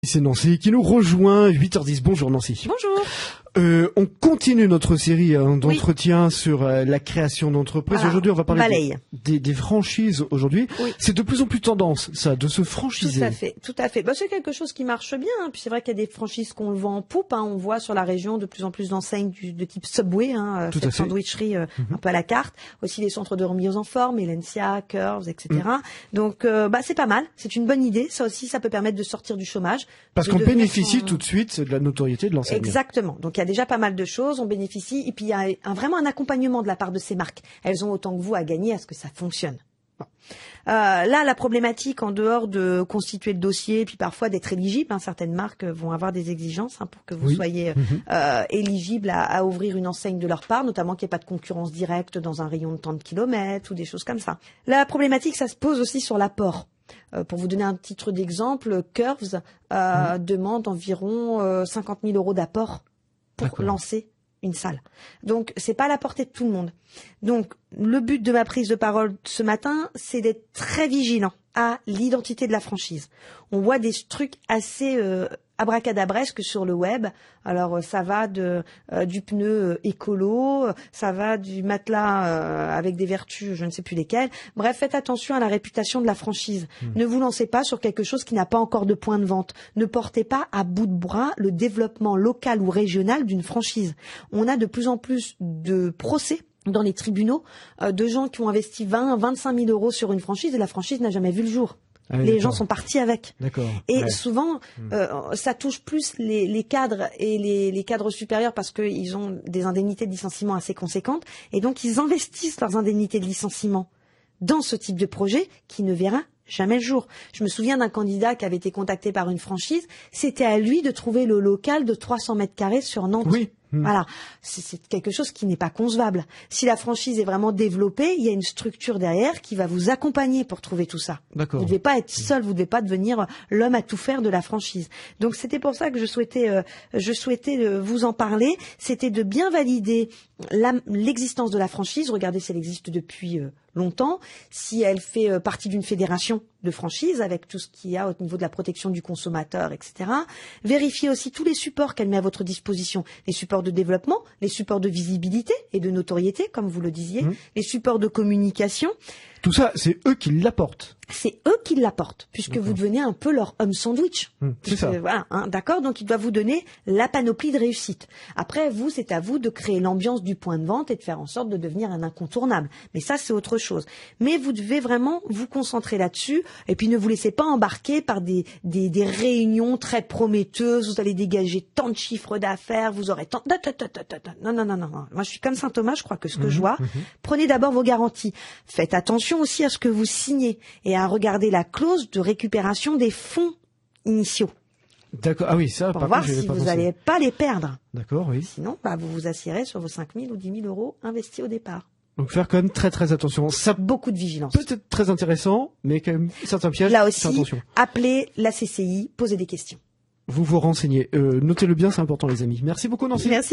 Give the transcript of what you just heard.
C'est Nancy qui nous rejoint, 8h10. Bonjour Nancy. Bonjour. On continue notre série d'entretiens sur la création d'entreprises. Voilà. Aujourd'hui, on va parler des franchises aujourd'hui. Oui. C'est de plus en plus tendance, ça, de se franchiser. Tout à fait. Bah, c'est quelque chose qui marche bien. Hein. Puis c'est vrai qu'il y a des franchises qu'on le vend en poupe. Hein. On voit sur la région de plus en plus d'enseignes de type Subway, cette sandwicherie un peu à la carte. Aussi les centres de remise en forme, Elencia, Curves, etc. Donc, c'est pas mal. C'est une bonne idée. Ça aussi, ça peut permettre de sortir du chômage. Parce qu'on bénéficie tout de suite de la notoriété de l'enseigne. Exactement. Donc, il y a déjà pas mal de choses, on bénéficie, et puis il y a vraiment un accompagnement de la part de ces marques. Elles ont autant que vous à gagner à ce que ça fonctionne. Bon. Là, la problématique, en dehors de constituer le dossier, et puis parfois d'être éligible, certaines marques vont avoir des exigences pour que vous soyez éligible à ouvrir une enseigne de leur part, notamment qu'il n'y ait pas de concurrence directe dans un rayon de tant de kilomètres ou des choses comme ça. La problématique, ça se pose aussi sur l'apport. Pour vous donner un titre d'exemple, Curves demande environ 50 000 € d'apport pour lancer une salle. Donc, c'est pas à la portée de tout le monde. Donc, le but de ma prise de parole ce matin, c'est d'être très vigilant à l'identité de la franchise. On voit des trucs assez abracadabresques sur le web. Alors, ça va du pneu écolo, ça va du matelas avec des vertus, je ne sais plus lesquelles. Bref, faites attention à la réputation de la franchise. Ne vous lancez pas sur quelque chose qui n'a pas encore de point de vente. Ne portez pas à bout de bras le développement local ou régional d'une franchise. On a de plus en plus de procès dans les tribunaux de gens qui ont investi 25 000 € sur une franchise et la franchise n'a jamais vu le jour. Ah oui, les gens sont partis avec. Et souvent, ça touche plus les cadres et les cadres supérieurs parce qu'ils ont des indemnités de licenciement assez conséquentes. Et donc, ils investissent leurs indemnités de licenciement dans ce type de projet qui ne verra jamais le jour. Je me souviens d'un candidat qui avait été contacté par une franchise. C'était à lui de trouver le local de 300 mètres carrés sur Nantes. Oui. Voilà, c'est quelque chose qui n'est pas concevable. Si la franchise est vraiment développée, il y a une structure derrière qui va vous accompagner pour trouver tout ça. Vous ne devez pas être seul, vous ne devez pas devenir l'homme à tout faire de la franchise. Donc c'était pour ça que je souhaitais vous en parler. C'était de bien valider l'existence de la franchise. Regardez si elle existe depuis longtemps, si elle fait partie d'une fédération de franchise avec tout ce qu'il y a au niveau de la protection du consommateur, etc. Vérifiez aussi tous les supports qu'elle met à votre disposition, les supports de développement, les supports de visibilité et de notoriété, comme vous le disiez, les supports de communication. Tout ça, c'est eux qui l'apportent. C'est eux qui l'apportent, puisque vous devenez un peu leur homme sandwich. C'est ça. Voilà, d'accord. Donc, ils doivent vous donner la panoplie de réussite. Après, c'est à vous de créer l'ambiance du point de vente et de faire en sorte de devenir un incontournable. Mais ça, c'est autre chose. Mais vous devez vraiment vous concentrer là-dessus. Et puis, ne vous laissez pas embarquer par des réunions très prometteuses. Vous allez dégager tant de chiffres d'affaires. Vous aurez tant. Non. Moi, je suis comme Saint Thomas. Je crois que ce que je vois. Prenez d'abord vos garanties. Faites attention aussi à ce que vous signez et à regarder la clause de récupération des fonds initiaux. D'accord. Ah oui, ça, pour voir si vous n'allez pas les perdre. D'accord, oui. Sinon, vous vous assiérez sur vos 5 000 ou 10 000 € investis au départ. Donc faire quand même très très attention. Ça beaucoup de vigilance. Peut-être très intéressant, mais quand même certains pièges. Là aussi, attention. Appelez la CCI, posez des questions. Vous vous renseignez. Notez-le bien, c'est important les amis. Merci beaucoup Nancy. Merci.